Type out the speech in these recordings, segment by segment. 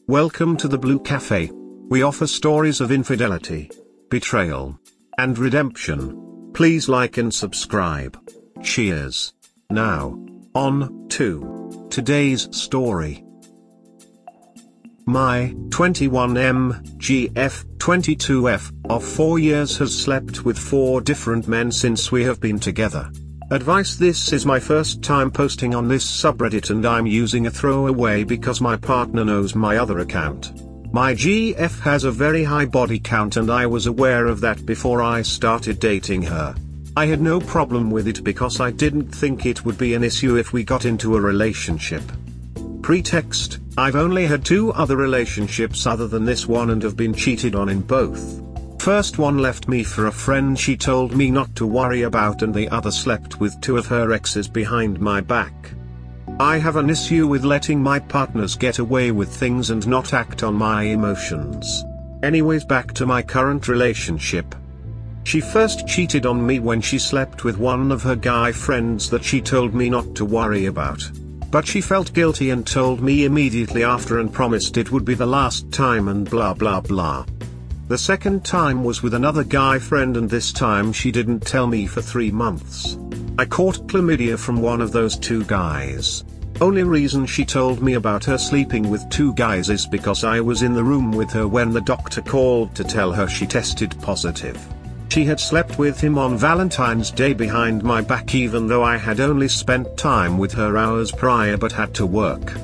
Welcome to the Blue Cafe. We offer stories of infidelity, betrayal, and redemption. Please like and subscribe. Cheers. Now, on to today's story. My 21M, GF, 22F, of 4 years has slept with 4 different men since we have been together. Advice: this is my first time posting on this subreddit and I'm using a throwaway because my partner knows my other account. My GF has a very high body count and I was aware of that before I started dating her. I had no problem with it because I didn't think it would be an issue if we got into a relationship. Pretext: I've only had 2 other relationships other than this one and have been cheated on in both. First one left me for a friend she told me not to worry about, and the other slept with 2 of her exes behind my back. I have an issue with letting my partners get away with things and not act on my emotions. Anyways, back to my current relationship. She first cheated on me when she slept with one of her guy friends that she told me not to worry about. But she felt guilty and told me immediately after and promised it would be the last time and blah blah blah. The second time was with another guy friend and this time she didn't tell me for 3 months. I caught chlamydia from one of those 2 guys. Only reason she told me about her sleeping with 2 guys is because I was in the room with her when the doctor called to tell her she tested positive. She had slept with him on Valentine's Day behind my back even though I had only spent time with her hours prior but had to work.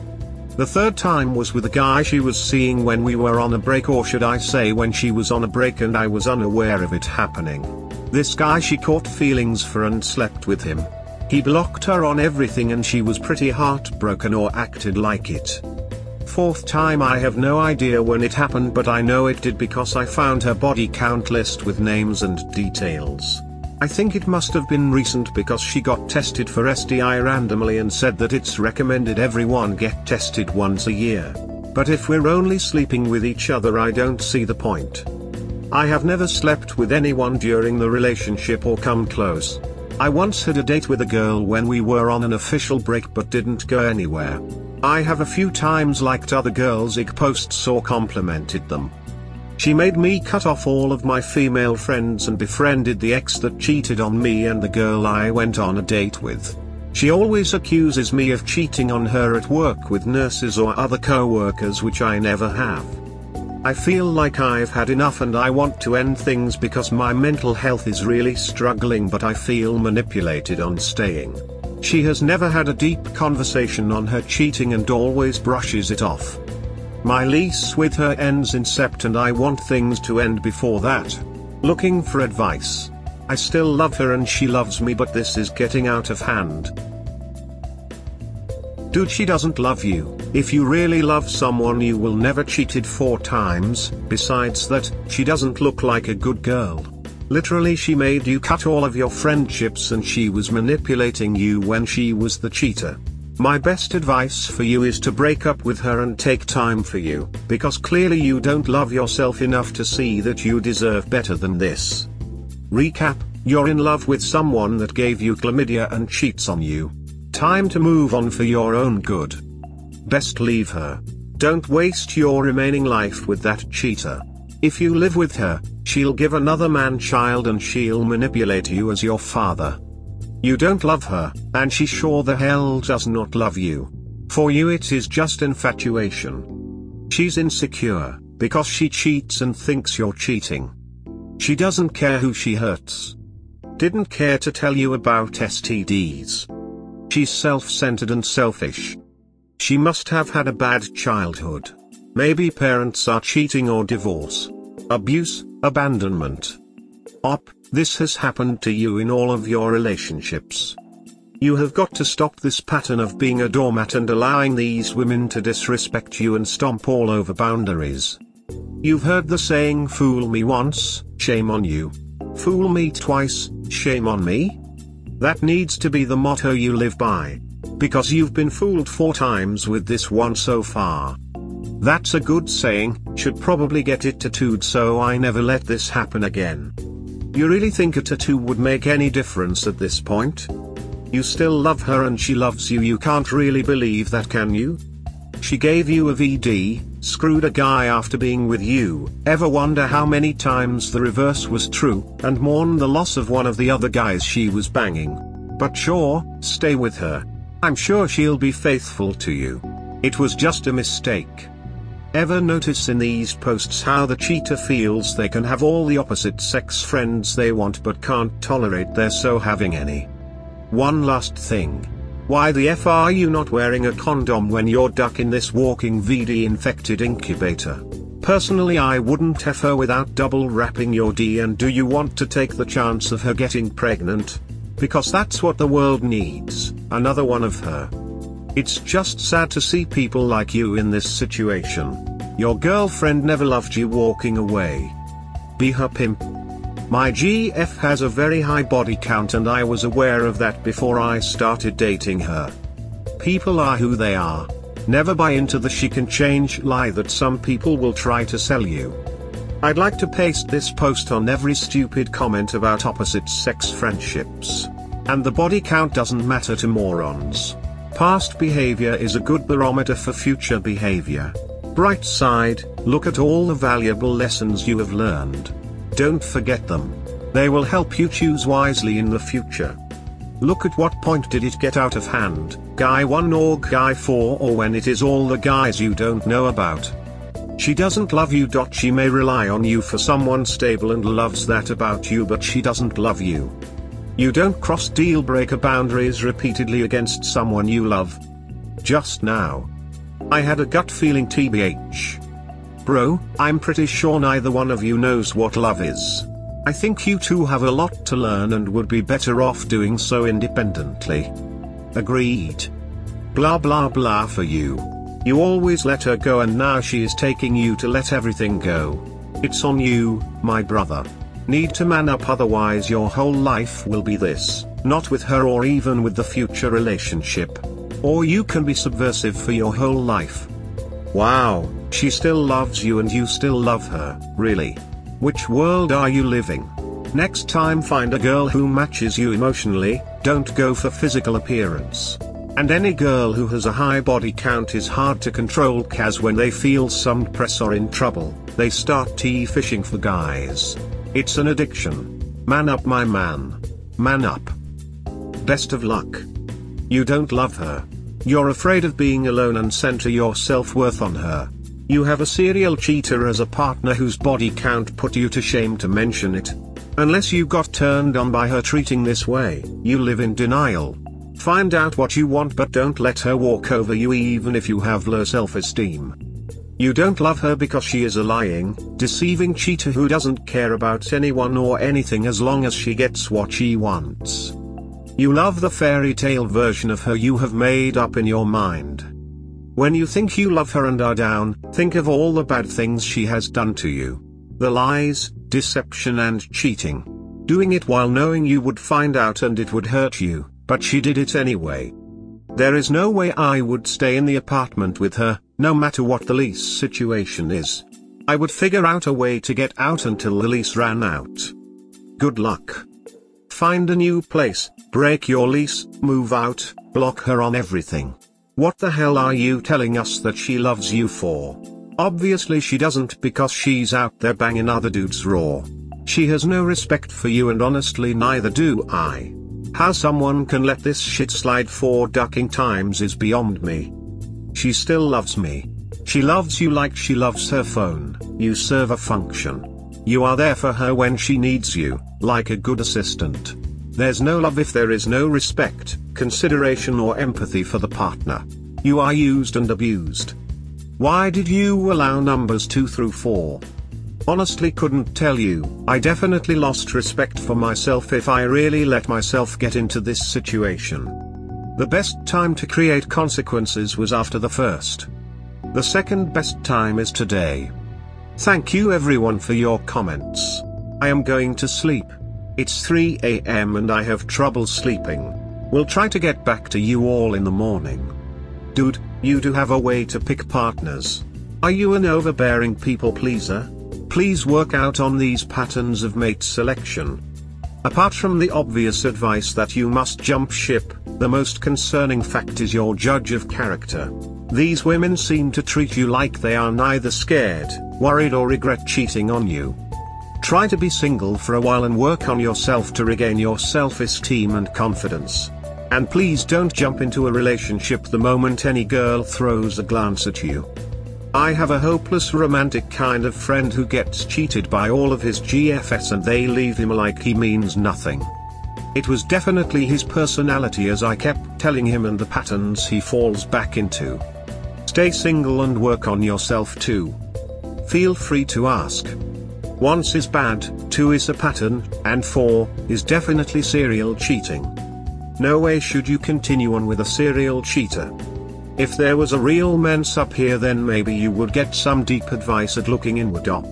The third time was with a guy she was seeing when we were on a break, or should I say when she was on a break and I was unaware of it happening. This guy she caught feelings for and slept with him. He blocked her on everything and she was pretty heartbroken or acted like it. Fourth time, I have no idea when it happened but I know it did because I found her body count list with names and details. I think it must have been recent because she got tested for STI randomly and said that it's recommended everyone get tested once a year. But if we're only sleeping with each other, I don't see the point. I have never slept with anyone during the relationship or come close. I once had a date with a girl when we were on an official break but didn't go anywhere. I have a few times liked other girls' IG posts or complimented them. She made me cut off all of my female friends and befriended the ex that cheated on me and the girl I went on a date with. She always accuses me of cheating on her at work with nurses or other co-workers, which I never have. I feel like I've had enough and I want to end things because my mental health is really struggling, but I feel manipulated on staying. She has never had a deep conversation on her cheating and always brushes it off. My lease with her ends in Sept and I want things to end before that. Looking for advice. I still love her and she loves me, but this is getting out of hand. Dude, she doesn't love you. If you really love someone you will never cheated 4 times, besides that, she doesn't look like a good girl. Literally she made you cut all of your friendships and she was manipulating you when she was the cheater. My best advice for you is to break up with her and take time for you, because clearly you don't love yourself enough to see that you deserve better than this. Recap: you're in love with someone that gave you chlamydia and cheats on you. Time to move on for your own good. Best leave her. Don't waste your remaining life with that cheater. If you live with her, she'll give another man child and she'll manipulate you as your father. You don't love her, and she sure the hell does not love you. For you it is just infatuation. She's insecure, because she cheats and thinks you're cheating. She doesn't care who she hurts. Didn't care to tell you about STDs. She's self-centered and selfish. She must have had a bad childhood. Maybe parents are cheating or divorce. Abuse, abandonment. This has happened to you in all of your relationships. You have got to stop this pattern of being a doormat and allowing these women to disrespect you and stomp all over boundaries. You've heard the saying, fool me once, shame on you. Fool me twice, shame on me? That needs to be the motto you live by. Because you've been fooled 4 times with this one so far. That's a good saying, should probably get it tattooed so I never let this happen again. You really think a tattoo would make any difference at this point? You still love her and she loves you. You can't really believe that, can you? She gave you a VD, screwed a guy after being with you. Ever wonder how many times the reverse was true, and mourn the loss of one of the other guys she was banging? But sure, stay with her. I'm sure she'll be faithful to you. It was just a mistake. Ever notice in these posts how the cheater feels they can have all the opposite sex friends they want but can't tolerate their so having any? One last thing. Why the F are you not wearing a condom when you're stuck in this walking VD infected incubator? Personally, I wouldn't F her without double wrapping your D. And do you want to take the chance of her getting pregnant? Because that's what the world needs, another one of her. It's just sad to see people like you in this situation. Your girlfriend never loved you walking away. Be her pimp. My GF has a very high body count and I was aware of that before I started dating her. People are who they are. Never buy into the she can change lie that some people will try to sell you. I'd like to paste this post on every stupid comment about opposite sex friendships. And the body count doesn't matter to morons. Past behavior is a good barometer for future behavior. Bright side, look at all the valuable lessons you have learned. Don't forget them. They will help you choose wisely in the future. Look at what point did it get out of hand, guy 1 or guy 4, or when it is all the guys you don't know about. She doesn't love you. She may rely on you for someone stable and loves that about you, but she doesn't love you. You don't cross deal breaker boundaries repeatedly against someone you love. Just now. I had a gut feeling TBH. Bro, I'm pretty sure neither one of you knows what love is. I think you two have a lot to learn and would be better off doing so independently. Agreed. Blah blah blah for you. You always let her go and now she is taking you to let everything go. It's on you, my brother. Need to man up, otherwise your whole life will be this, not with her or even with the future relationship. Or you can be subversive for your whole life. Wow, she still loves you and you still love her, really? Which world are you living? Next time find a girl who matches you emotionally, don't go for physical appearance. And any girl who has a high body count is hard to control, cause when they feel some press or in trouble, they start fishing for guys. It's an addiction. Man up, my man. Man up. Best of luck. You don't love her. You're afraid of being alone and center your self-worth on her. You have a serial cheater as a partner whose body count put you to shame to mention it. Unless you got turned on by her treating this way, you live in denial. Find out what you want, but don't let her walk over you even if you have low self-esteem. You don't love her because she is a lying, deceiving cheater who doesn't care about anyone or anything as long as she gets what she wants. You love the fairy tale version of her you have made up in your mind. When you think you love her and are down, think of all the bad things she has done to you. The lies, deception and cheating. Doing it while knowing you would find out and it would hurt you, but she did it anyway. There is no way I would stay in the apartment with her, no matter what the lease situation is. I would figure out a way to get out until the lease ran out. Good luck. Find a new place, break your lease, move out, block her on everything. What the hell are you telling us that she loves you for? Obviously she doesn't, because she's out there banging other dudes raw. She has no respect for you and honestly neither do I. How someone can let this shit slide 4 ducking times is beyond me. She still loves me. She loves you like she loves her phone. You serve a function. You are there for her when she needs you, like a good assistant. There's no love if there is no respect, consideration or empathy for the partner. You are used and abused. Why did you allow numbers 2 through 4? Honestly couldn't tell you. I definitely lost respect for myself if I really let myself get into this situation. The best time to create consequences was after the first. The second best time is today. Thank you everyone for your comments. I am going to sleep. It's 3 AM and I have trouble sleeping. We'll try to get back to you all in the morning. Dude, you do have a way to pick partners. Are you an overbearing people pleaser? Please work out on these patterns of mate selection. Apart from the obvious advice that you must jump ship, the most concerning fact is your judge of character. These women seem to treat you like they are neither scared, worried or regret cheating on you. Try to be single for a while and work on yourself to regain your self-esteem and confidence. And please don't jump into a relationship the moment any girl throws a glance at you. I have a hopeless romantic kind of friend who gets cheated by all of his GFs and they leave him like he means nothing. It was definitely his personality, as I kept telling him, and the patterns he falls back into. Stay single and work on yourself too. Feel free to ask. 1 is bad, 2 is a pattern, and 4 is definitely serial cheating. No way should you continue on with a serial cheater. If there was a real mess up here, then maybe you would get some deep advice at looking inward up.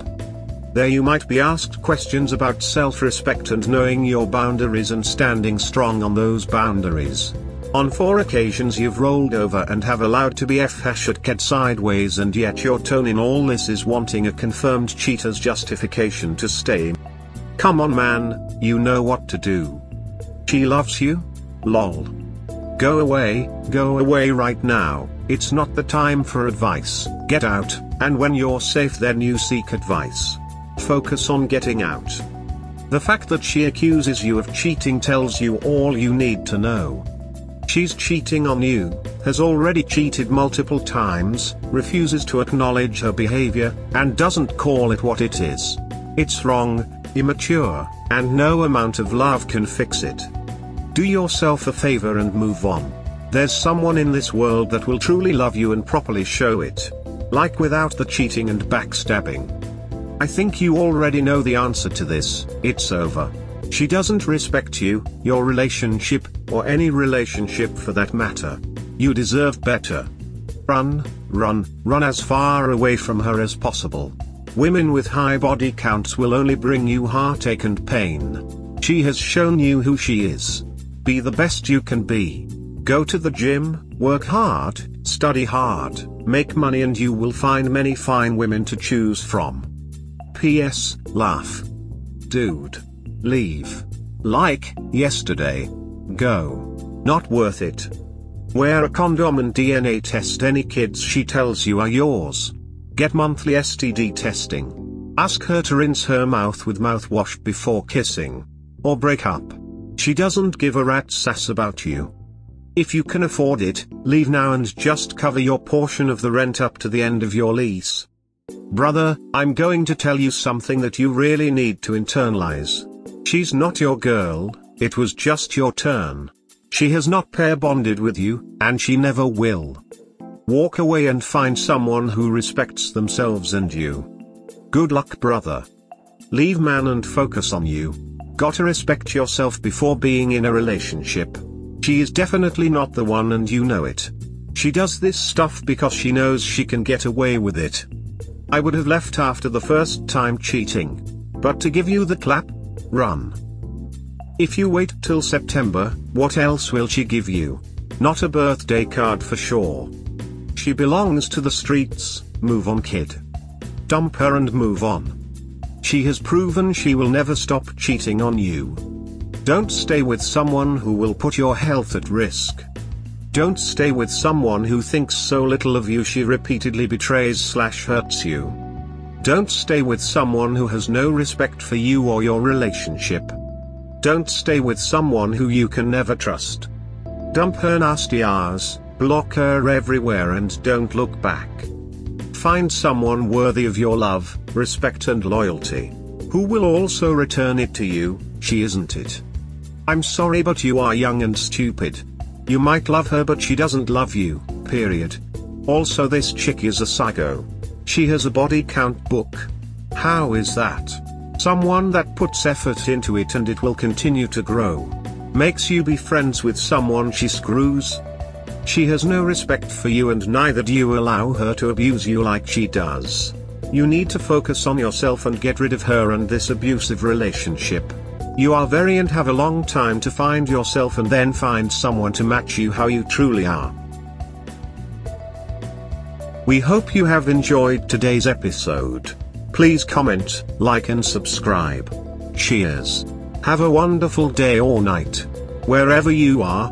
There you might be asked questions about self-respect and knowing your boundaries and standing strong on those boundaries. On 4 occasions you've rolled over and have allowed to be f***ed sideways, and yet your tone in all this is wanting a confirmed cheater's justification to stay. Come on man, you know what to do. She loves you? Lol. Go away right now. It's not the time for advice. Get out, and when you're safe then you seek advice. Focus on getting out. The fact that she accuses you of cheating tells you all you need to know. She's cheating on you, has already cheated multiple times, refuses to acknowledge her behavior, and doesn't call it what it is. It's wrong, immature, and no amount of love can fix it. Do yourself a favor and move on. There's someone in this world that will truly love you and properly show it. Like without the cheating and backstabbing. I think you already know the answer to this. It's over. She doesn't respect you, your relationship, or any relationship for that matter. You deserve better. Run as far away from her as possible. Women with high body counts will only bring you heartache and pain. She has shown you who she is. Be the best you can be. Go to the gym, work hard, study hard, make money, and you will find many fine women to choose from. P.S. Laugh. Dude. Leave. Like yesterday. Go. Not worth it. Wear a condom and DNA test any kids she tells you are yours. Get monthly STD testing. Ask her to rinse her mouth with mouthwash before kissing. Or break up. She doesn't give a rat's ass about you. If you can afford it, leave now and just cover your portion of the rent up to the end of your lease. Brother, I'm going to tell you something that you really need to internalize. She's not your girl, it was just your turn. She has not pair bonded with you, and she never will. Walk away and find someone who respects themselves and you. Good luck, brother. Leave man and focus on you. Gotta respect yourself before being in a relationship. She is definitely not the one and you know it. She does this stuff because she knows she can get away with it. I would have left after the first time cheating. But to give you the clap, run. If you wait till September, what else will she give you? Not a birthday card for sure. She belongs to the streets, move on kid. Dump her and move on. She has proven she will never stop cheating on you. Don't stay with someone who will put your health at risk. Don't stay with someone who thinks so little of you she repeatedly betrays/hurts you. Don't stay with someone who has no respect for you or your relationship. Don't stay with someone who you can never trust. Dump her nasty ass, block her everywhere and don't look back. Find someone worthy of your love, respect and loyalty. Who will also return it to you. She isn't it. I'm sorry but you are young and stupid. You might love her but she doesn't love you, period. Also this chick is a psycho. She has a body count book. How is that? Someone that puts effort into it and it will continue to grow. Makes you be friends with someone she screws. She has no respect for you and neither do you allow her to abuse you like she does. You need to focus on yourself and get rid of her and this abusive relationship. You are very and have a long time to find yourself and then find someone to match you how you truly are. We hope you have enjoyed today's episode. Please comment, like and subscribe. Cheers. Have a wonderful day or night. Wherever you are.